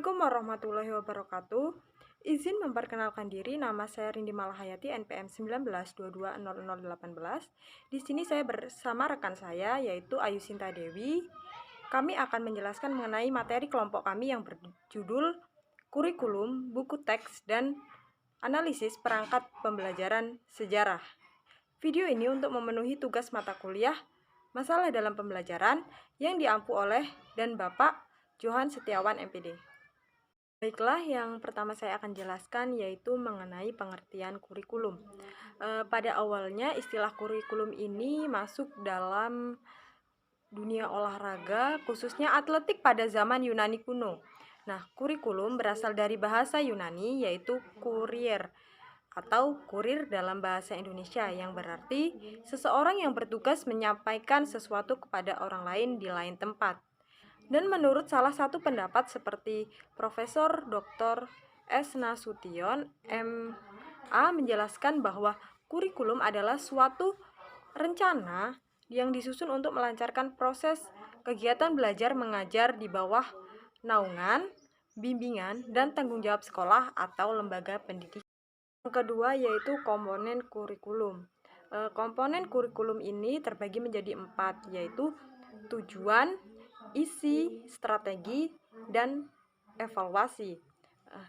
Assalamualaikum warahmatullahi wabarakatuh. Izin memperkenalkan diri, nama saya Rindi Malahayati, NPM 19220018. Di sini saya bersama rekan saya, yaitu Ayu Sinta Dewi. Kami akan menjelaskan mengenai materi kelompok kami yang berjudul Kurikulum, Buku Teks, dan Analisis Perangkat Pembelajaran Sejarah. Video ini untuk memenuhi tugas mata kuliah Masalah dalam Pembelajaran yang diampu oleh dan Bapak Johan Setiawan, MPD. Baiklah, yang pertama saya akan jelaskan yaitu mengenai pengertian kurikulum. Pada awalnya istilah kurikulum ini masuk dalam dunia olahraga, khususnya atletik pada zaman Yunani kuno. Nah, kurikulum berasal dari bahasa Yunani yaitu kurier atau kurir dalam bahasa Indonesia, yang berarti seseorang yang bertugas menyampaikan sesuatu kepada orang lain di lain tempat. Dan menurut salah satu pendapat seperti Profesor Dr. S. Nasution, MA, menjelaskan bahwa kurikulum adalah suatu rencana yang disusun untuk melancarkan proses kegiatan belajar mengajar di bawah naungan, bimbingan, dan tanggung jawab sekolah atau lembaga pendidikan. Yang kedua yaitu komponen kurikulum. Komponen kurikulum ini terbagi menjadi 4, yaitu tujuan, isi, strategi, dan evaluasi.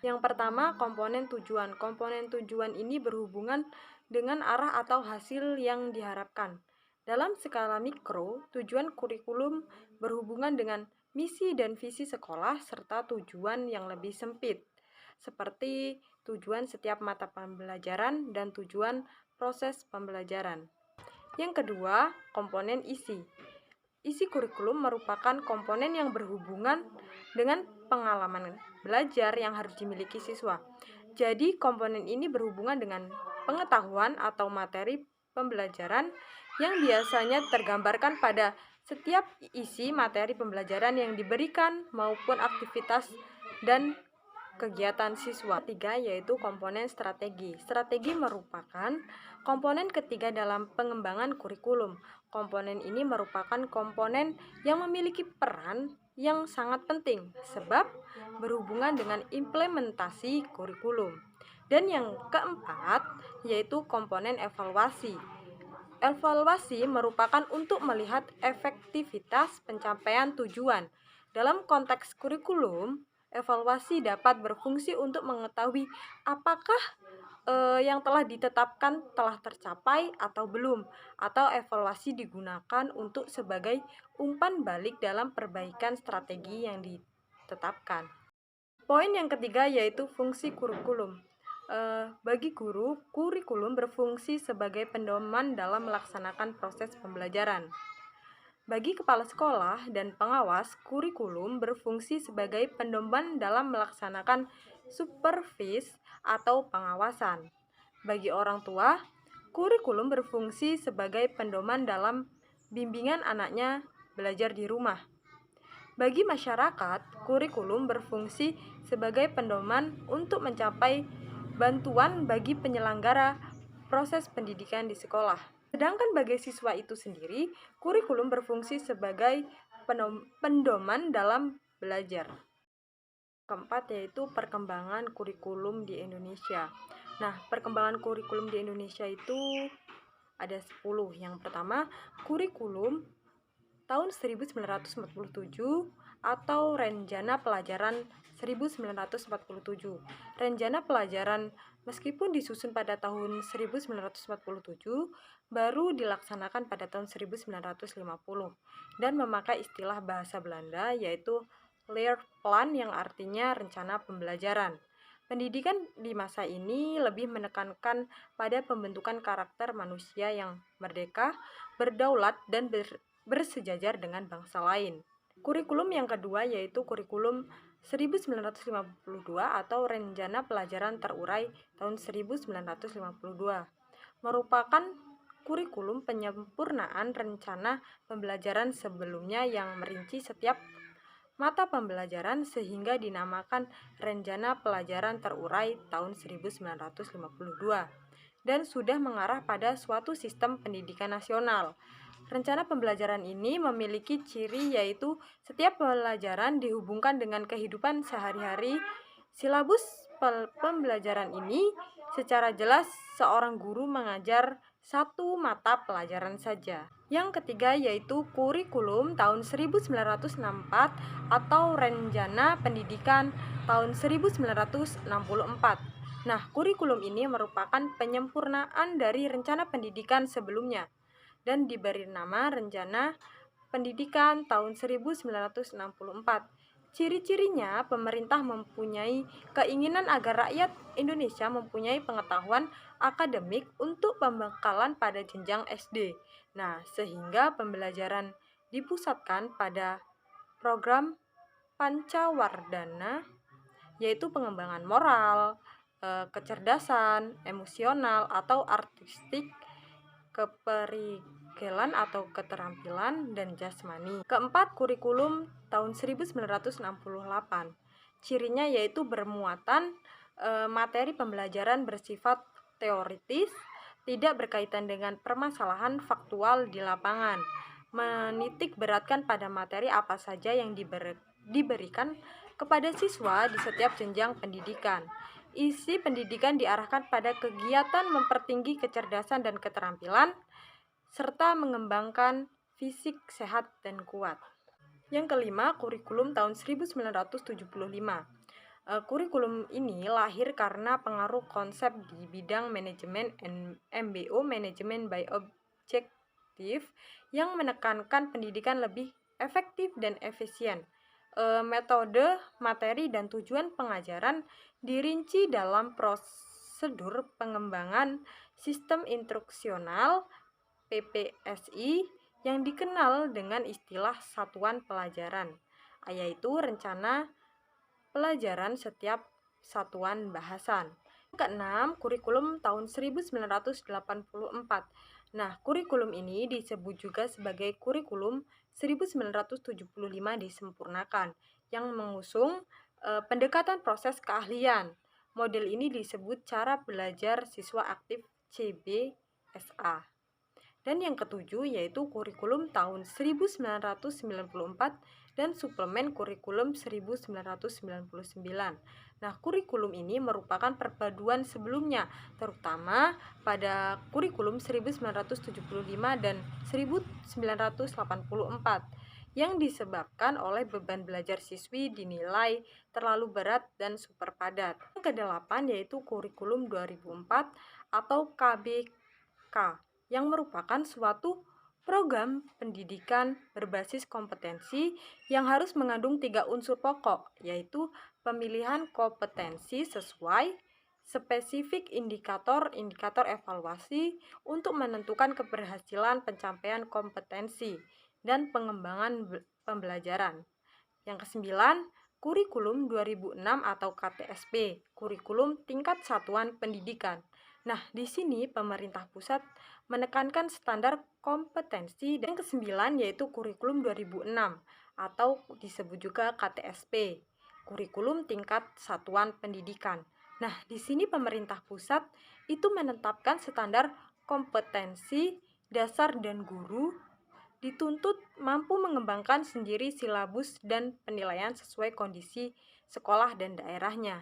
Yang pertama, komponen tujuan. Komponen tujuan ini berhubungan dengan arah atau hasil yang diharapkan. Dalam skala mikro, tujuan kurikulum berhubungan dengan misi dan visi sekolah serta tujuan yang lebih sempit, seperti tujuan setiap mata pembelajaran dan tujuan proses pembelajaran. Yang kedua, komponen isi. Isi kurikulum merupakan komponen yang berhubungan dengan pengalaman belajar yang harus dimiliki siswa. Jadi, komponen ini berhubungan dengan pengetahuan atau materi pembelajaran yang biasanya tergambarkan pada setiap isi materi pembelajaran yang diberikan maupun aktivitas dan kegiatan siswa. Tiga yaitu komponen strategi. Strategi merupakan komponen ketiga dalam pengembangan kurikulum. Komponen ini merupakan komponen yang memiliki peran yang sangat penting sebab berhubungan dengan implementasi kurikulum. Dan yang keempat yaitu komponen evaluasi. Evaluasi merupakan untuk melihat efektivitas pencapaian tujuan. Dalam konteks kurikulum, evaluasi dapat berfungsi untuk mengetahui apakah yang telah ditetapkan telah tercapai atau belum, atau evaluasi digunakan untuk sebagai umpan balik dalam perbaikan strategi yang ditetapkan. Poin yang ketiga yaitu fungsi kurikulum. Bagi guru, kurikulum berfungsi sebagai pedoman dalam melaksanakan proses pembelajaran. Bagi kepala sekolah dan pengawas, kurikulum berfungsi sebagai pedoman dalam melaksanakan supervisi atau pengawasan. Bagi orang tua, kurikulum berfungsi sebagai pedoman dalam bimbingan anaknya belajar di rumah. Bagi masyarakat, kurikulum berfungsi sebagai pedoman untuk mencapai bantuan bagi penyelenggara proses pendidikan di sekolah. Sedangkan bagi siswa itu sendiri, kurikulum berfungsi sebagai pedoman dalam belajar. Keempat yaitu perkembangan kurikulum di Indonesia. Nah, perkembangan kurikulum di Indonesia itu ada 10. Yang pertama, kurikulum tahun 1947 atau Rencana Pelajaran 1947. Rencana Pelajaran meskipun disusun pada tahun 1947, baru dilaksanakan pada tahun 1950 dan memakai istilah bahasa Belanda yaitu Leerplan yang artinya rencana pembelajaran. Pendidikan di masa ini lebih menekankan pada pembentukan karakter manusia yang merdeka, berdaulat, dan bersejajar dengan bangsa lain. Kurikulum yang kedua yaitu kurikulum 1952 atau Rencana Pelajaran Terurai tahun 1952 merupakan kurikulum penyempurnaan rencana pembelajaran sebelumnya yang merinci setiap mata pembelajaran sehingga dinamakan Rencana Pelajaran Terurai tahun 1952 dan sudah mengarah pada suatu sistem pendidikan nasional. Rencana pembelajaran ini memiliki ciri yaitu setiap pelajaran dihubungkan dengan kehidupan sehari-hari. Silabus pembelajaran ini secara jelas seorang guru mengajar satu mata pelajaran saja. Yang ketiga yaitu kurikulum tahun 1964 atau Rencana Pendidikan tahun 1964. Nah, kurikulum ini merupakan penyempurnaan dari rencana pendidikan sebelumnya dan diberi nama Rencana Pendidikan tahun 1964. Ciri-cirinya, pemerintah mempunyai keinginan agar rakyat Indonesia mempunyai pengetahuan akademik untuk pembekalan pada jenjang SD. Nah, sehingga pembelajaran dipusatkan pada program Pancawardhana, yaitu pengembangan moral, kecerdasan, emosional, atau artistik, keperigelan atau keterampilan, dan jasmani. Keempat, kurikulum tahun 1968. Cirinya yaitu bermuatan materi pembelajaran bersifat teoritis, tidak berkaitan dengan permasalahan faktual di lapangan, menitik beratkan pada materi apa saja yang diberikan kepada siswa di setiap jenjang pendidikan. Isi pendidikan diarahkan pada kegiatan mempertinggi kecerdasan dan keterampilan, serta mengembangkan fisik sehat dan kuat. Yang kelima, kurikulum tahun 1975. Kurikulum ini lahir karena pengaruh konsep di bidang manajemen MBO, Management by Objective, yang menekankan pendidikan lebih efektif dan efisien. Metode, materi, dan tujuan pengajaran dirinci dalam prosedur pengembangan sistem instruksional PPSI yang dikenal dengan istilah satuan pelajaran, yaitu rencana pelajaran setiap satuan bahasan. Keenam, kurikulum tahun 1984. Nah, kurikulum ini disebut juga sebagai kurikulum 1975 disempurnakan, yang mengusung pendekatan proses keahlian. Model ini disebut cara belajar siswa aktif CBSA. Dan yang ketujuh yaitu kurikulum tahun 1994 dan suplemen kurikulum 1999. Nah, kurikulum ini merupakan perpaduan sebelumnya, terutama pada kurikulum 1975 dan 1984, yang disebabkan oleh beban belajar siswi dinilai terlalu berat dan super padat. Yang kedelapan yaitu kurikulum 2004 atau KBK, yang merupakan suatu program pendidikan berbasis kompetensi yang harus mengandung 3 unsur pokok, yaitu pemilihan kompetensi sesuai, spesifik indikator evaluasi untuk menentukan keberhasilan pencapaian kompetensi, dan pengembangan pembelajaran. Yang kesembilan, kurikulum 2006 atau KTSP, kurikulum tingkat satuan pendidikan. Nah, di sini pemerintah pusat menekankan standar kompetensi. Dan yang kesembilan yaitu kurikulum 2006 atau disebut juga KTSP, kurikulum tingkat satuan pendidikan. Nah, di sini pemerintah pusat itu menetapkan standar kompetensi dasar dan guru dituntut mampu mengembangkan sendiri silabus dan penilaian sesuai kondisi sekolah dan daerahnya.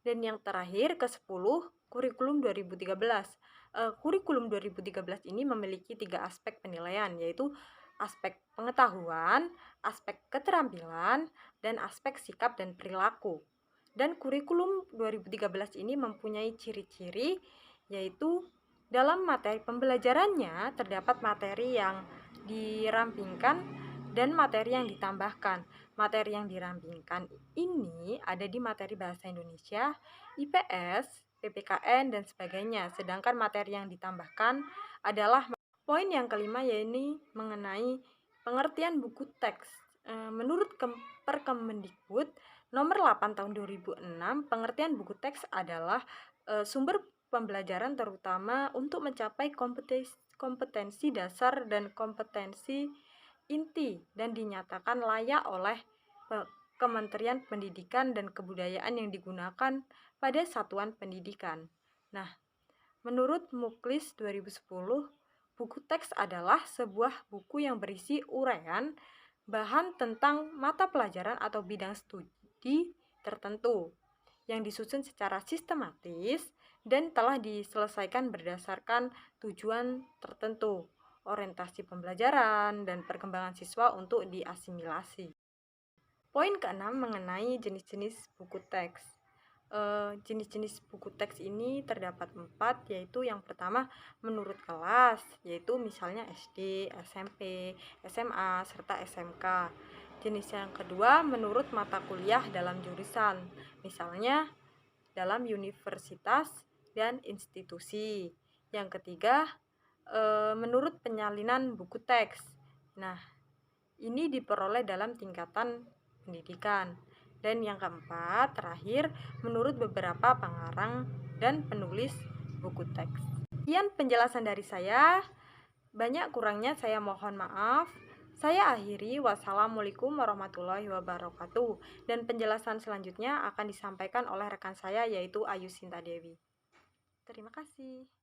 Dan yang terakhir ke-10, kurikulum 2013. Kurikulum 2013 ini memiliki 3 aspek penilaian, yaitu aspek pengetahuan, aspek keterampilan, dan aspek sikap dan perilaku. Dan kurikulum 2013 ini mempunyai ciri-ciri, yaitu dalam materi pembelajarannya terdapat materi yang dirampingkan dan materi yang ditambahkan. Materi yang dirampingkan ini ada di materi bahasa Indonesia, IPS, PPKN, dan sebagainya. Sedangkan materi yang ditambahkan adalah poin yang kelima, yaitu mengenai pengertian buku teks. Menurut Perkemendikbud nomor 8 tahun 2006, pengertian buku teks adalah sumber pembelajaran terutama untuk mencapai kompetensi dasar dan kompetensi inti, dan dinyatakan layak oleh Kementerian Pendidikan dan Kebudayaan yang digunakan pada satuan pendidikan. Nah, menurut Muklis 2010, Buku teks adalah sebuah buku yang berisi uraian bahan tentang mata pelajaran atau bidang studi tertentu yang disusun secara sistematis dan telah diselesaikan berdasarkan tujuan tertentu, orientasi pembelajaran, dan perkembangan siswa untuk diasimilasi. Poin keenam mengenai jenis-jenis buku teks. Jenis-jenis buku teks ini terdapat 4, yaitu yang pertama menurut kelas, yaitu misalnya SD, SMP, SMA, serta SMK. Jenis yang kedua menurut mata kuliah dalam jurusan, misalnya dalam universitas dan institusi. Yang ketiga, menurut penyalinan buku teks. Nah, ini diperoleh dalam tingkatan pendidikan. Dan yang keempat, terakhir, menurut beberapa pengarang dan penulis buku teks. Sekian penjelasan dari saya. Banyak kurangnya saya mohon maaf. Saya akhiri. Wassalamualaikum warahmatullahi wabarakatuh. Dan penjelasan selanjutnya akan disampaikan oleh rekan saya, yaitu Ayu Sinta Dewi. Terima kasih.